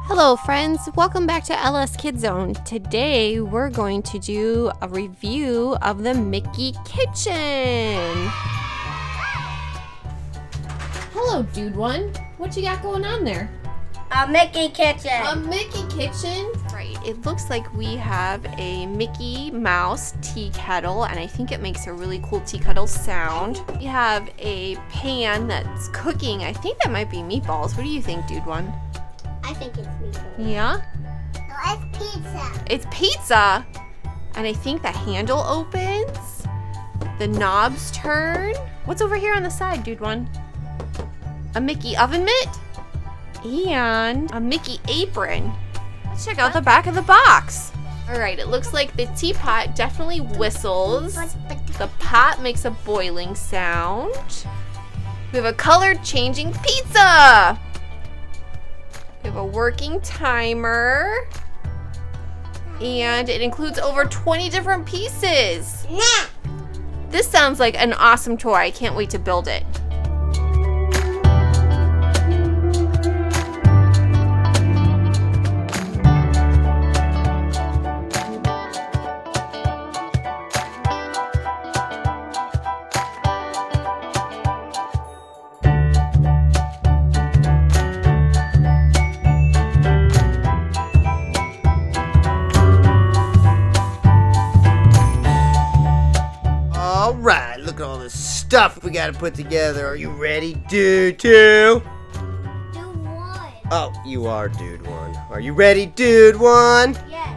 Hello friends, welcome back to LS Kid Zone. Today we're going to do a review of the Mickey Kitchen. Hello Dude One, what you got going on there? A Mickey Kitchen. A Mickey Kitchen? Right, it looks like we have a Mickey Mouse tea kettle, and I think it makes a really cool tea kettle sound. We have a pan that's cooking. I think that might be meatballs. What do you think, Dude One? I think it's meatballs. Yeah? No, it's pizza. It's pizza! And I think the handle opens. The knobs turn. What's over here on the side, Dude One? A Mickey oven mitt? And a Mickey apron. Let's check out the back of the box. All right, it looks like the teapot definitely whistles. The pot makes a boiling sound. We have a color changing pizza. We have a working timer. And it includes over 20 different pieces. This sounds like an awesome toy. I can't wait to build it. Alright, look at all this stuff we gotta put together. Are you ready, Dude 2? Do one. Oh, you are Dude 1. Are you ready, Dude 1? Yes.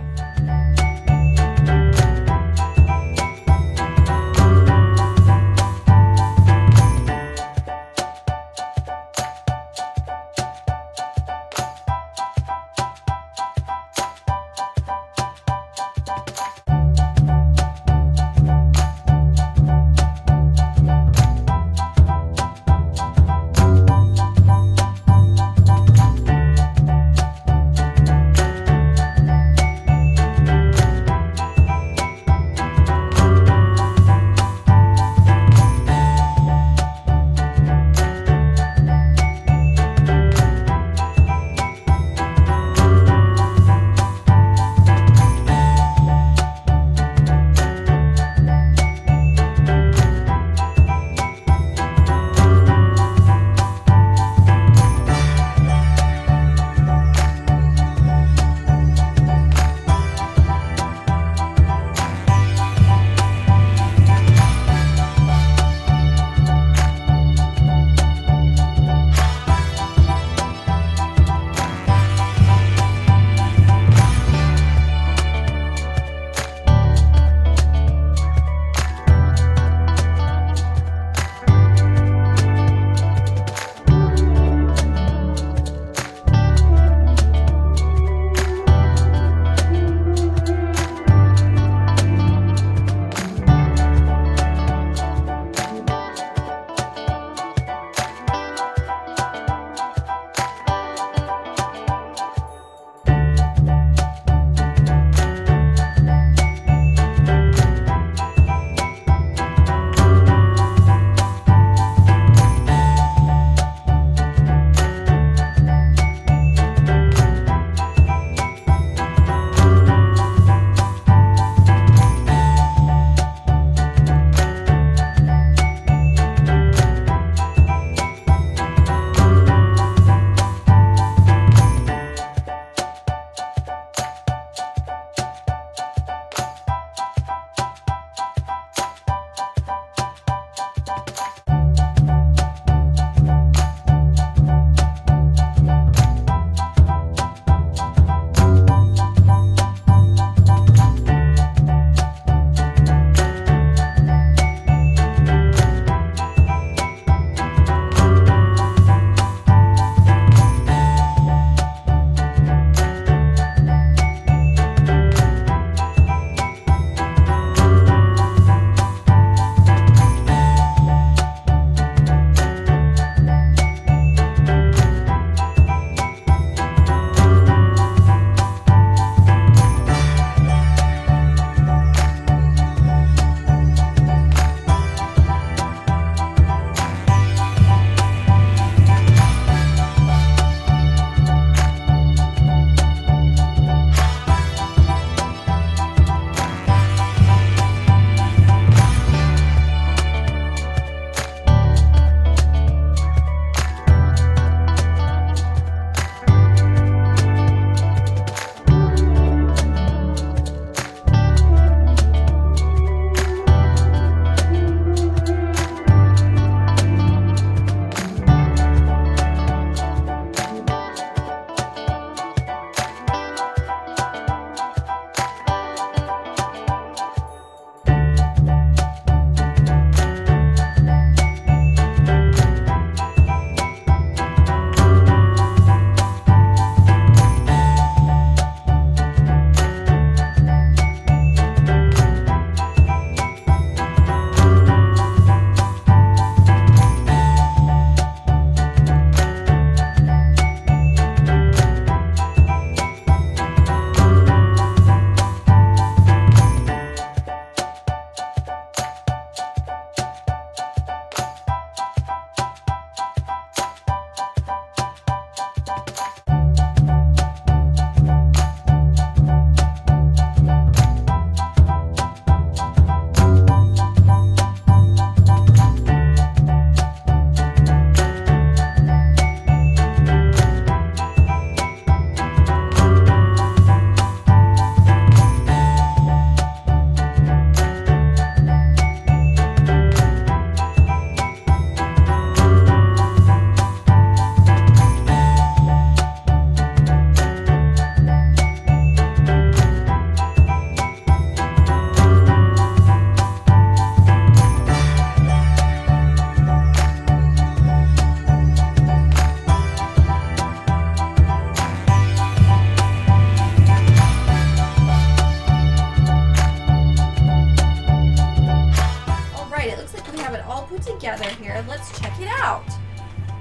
there. Let's check it out.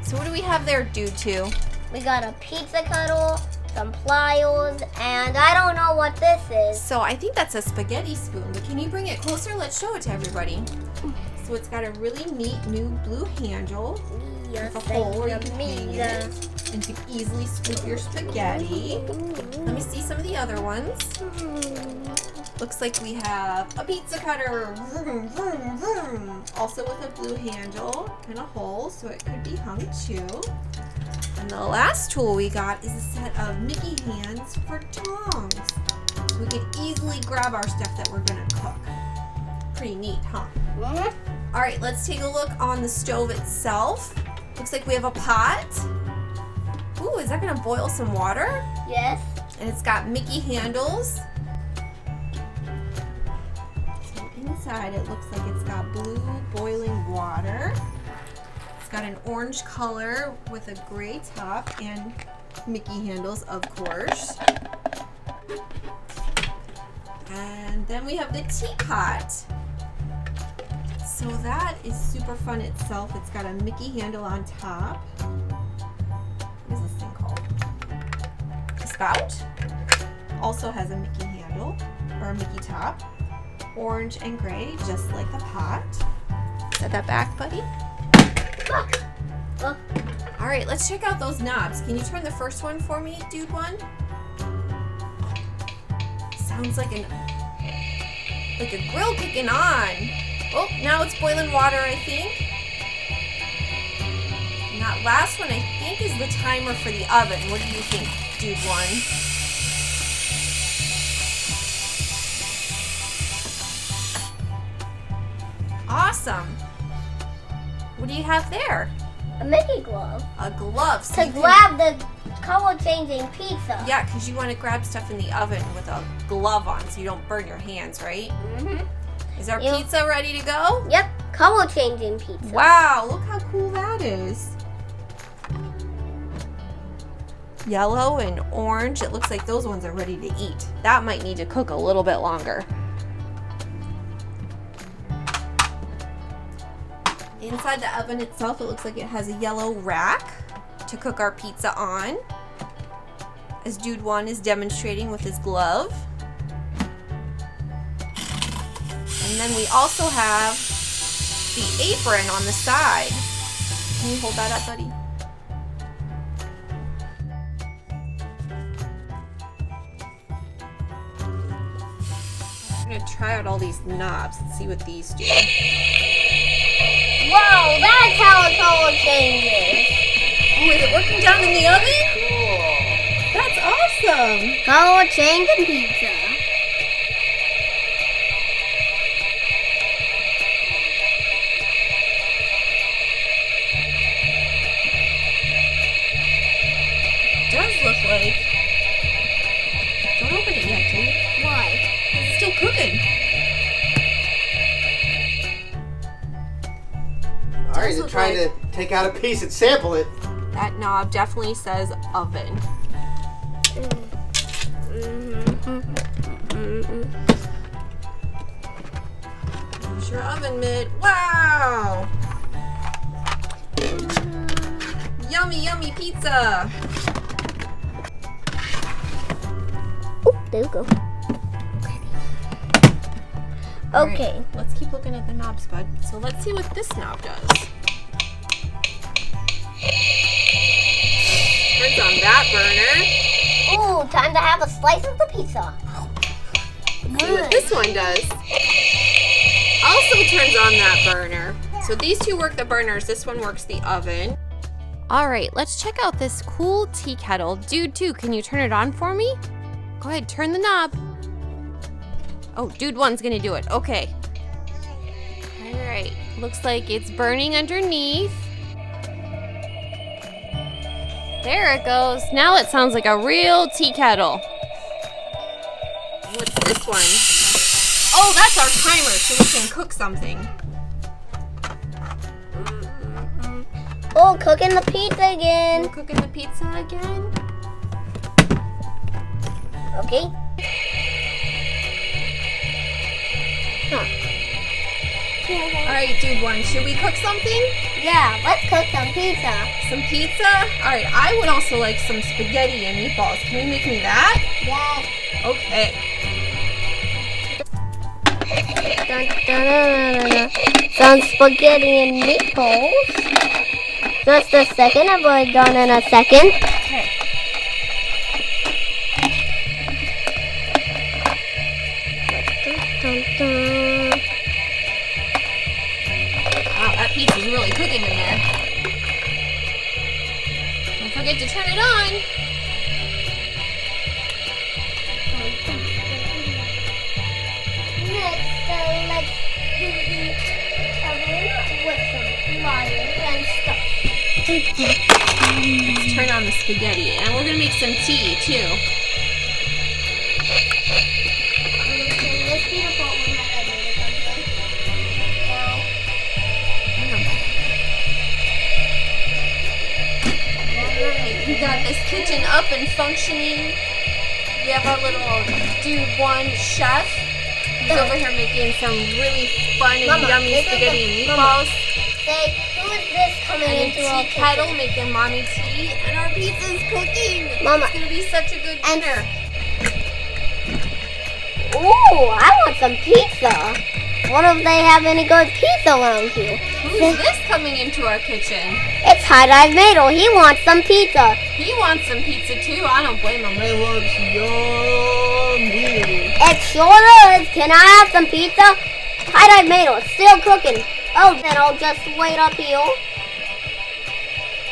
So what do we have there, Dude 2? We got a pizza cuddle, some pliers, and I don't know what this is. So I think that's a spaghetti spoon, but can you bring it closer? Let's show it to everybody. So it's got a really neat new blue handle with a hole where you can hang it. And you can easily scoop your spaghetti. Let me see some of the other ones. Looks like we have a pizza cutter. Vroom, vroom, vroom. Also with a blue handle and a hole, so it could be hung too. And the last tool we got is a set of Mickey hands for tongs. So we can easily grab our stuff that we're gonna cook. Pretty neat, huh? All right, let's take a look on the stove itself. Looks like we have a pot. Ooh, is that gonna boil some water? Yes. And it's got Mickey handles. So inside it looks like it's got blue boiling water. It's got an orange color with a gray top and Mickey handles, of course. And then we have the teapot. So that is super fun itself. It's got a Mickey handle on top. What is this thing called? A spout. Also has a Mickey handle, or a Mickey top. Orange and gray, just like the pot. Set that back, buddy. All right, let's check out those knobs. Can you turn the first one for me, Dude 1? Sounds like a grill kicking on. Oh, now it's boiling water, I think. And that last one, I think, is the timer for the oven. What do you think, Dude 1? Awesome. What do you have there? A Mickey glove. A glove. So To you can- grab the color changing pizza. Yeah, because you want to grab stuff in the oven with a glove on so you don't burn your hands, right? Mm-hmm. Is our Yeah. pizza ready to go? Yep, color changing pizza. Wow, look how cool that is. Yellow and orange. It looks like those ones are ready to eat. That might need to cook a little bit longer. Inside the oven itself, it looks like it has a yellow rack to cook our pizza on, as Dude 1 is demonstrating with his glove. And then we also have the apron on the side. Can you hold that up, buddy? I'm gonna try out all these knobs and see what these do. Whoa, that's how a color changes. Oh, is it working down in the oven? Cool. That's awesome! Color changing pizza. Does look like. Don't open it yet, dude. Why? It's still cooking. All right, Does you're look trying like- to take out a piece and sample it. That knob definitely says oven. Here's your oven mitt. Wow! Yummy, yummy pizza! Oh, there you go. All Okay. right, let's keep looking at the knobs, bud. So let's see what this knob does. Turns on that burner. Ooh, time to have a slice of the pizza. See what this one does. Also turns on that burner. So these two work the burners. This one works the oven. All right, let's check out this cool tea kettle. Dude 2, can you turn it on for me? Go ahead, turn the knob. Oh, Dude 1's gonna do it. Okay. All right, looks like it's burning underneath. There it goes. Now it sounds like a real tea kettle. What's this one? Oh, that's our timer so we can cook something. Oh, cooking the pizza We're again. cooking the pizza again. Okay. All right, Dude 1, should we cook something? Yeah, let's cook some pizza. Some pizza? Alright, I would also like some spaghetti and meatballs. Can you make me that? Yes. Okay. Dun, dun, dun, dun, dun. Some spaghetti and meatballs. Just a second, I'll be done in a second. Okay. Dun, dun, dun. Wow, that pizza's really cooking in there. Don't forget to turn it on. Next, let's do the oven with some wire and stuff. Let's turn on the spaghetti. And we're gonna make some tea too. This beautiful one that I made it something. Alright, we got this kitchen up and functioning. We have our little dude one chef. He's over here making some really fun and Mama, yummy this is spaghetti and the- meatballs. Say, who is this coming And a into our tea kettle kitchen? making mommy tea. And our pizza's cooking. Mama. It's gonna be such a good And- dinner. Ooh, I want some pizza. Wonder if they have any good pizza around here. Who's this coming into our kitchen? It's High Dive Mado. He wants some pizza. He wants some pizza too. I don't blame him. It looks yummy. It sure is. Can I have some pizza? High Dive Mado. It's still cooking. Oh, then I'll just wait up here.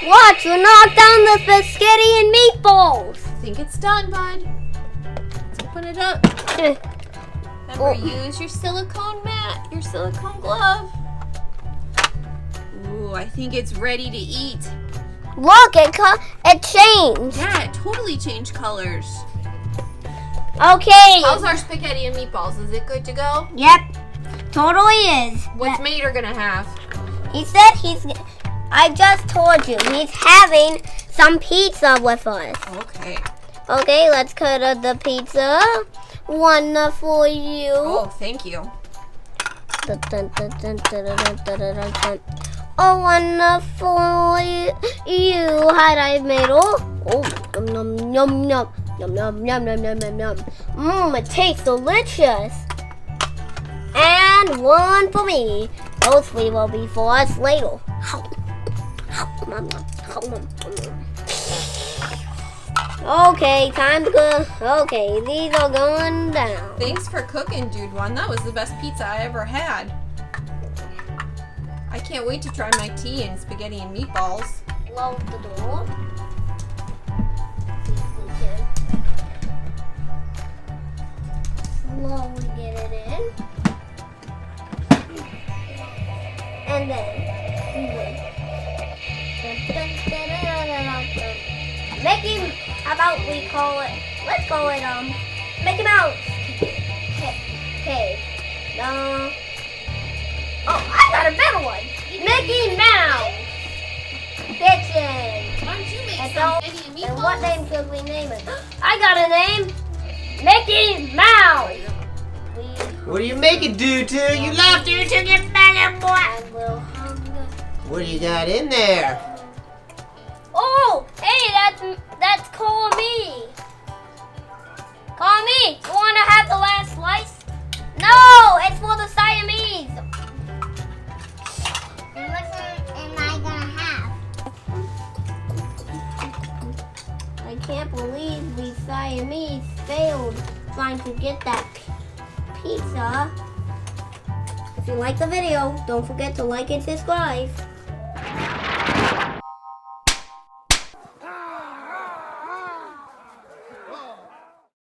Watch, you knock down the spaghetti and meatballs. I think it's done, bud. Let's open it up. Remember, use your silicone mat, your silicone glove. Ooh, I think it's ready to eat. Look, it changed. Yeah, it totally changed colors. Okay. How's our spaghetti and meatballs? Is it good to go? Yep. Totally is. What's Mater gonna have? He said I just told you, he's having some pizza with us. Okay. Okay, let's cut up the pizza. One for you. Oh, thank you. Dun, dun, dun, dun, dun, dun, dun, dun, dun, dun. Oh, one for you. High Dive Mado. Oh, yum, yum, yum, yum, yum, yum, yum, yum, yum, yum. It tastes delicious. And one for me. Those three will be for us later. Okay, time to go. Okay, these are going down. Thanks for cooking, dude one. That was the best pizza I ever had. I can't wait to try my tea and spaghetti and meatballs. Close the door. Slowly get it in. And then wait. Mickey, how about we call it, let's call it, Mickey Mouse. Okay. Oh, I got a better one. Mickey Mouse Kitchen. Why don't you make And some so, spaghetti and and meatballs? what name should we name it? I got a name. Mickey Mouse. What are you making, dude? You left here to get better, boy. I will hum the- What do you got in there? Oh, hey, that's Call Me. Call Me. You want to have the last slice? No, it's for the Siamese. And what am I gonna have? I can't believe we Siamese failed trying to get that pizza. If you like the video, don't forget to like and subscribe.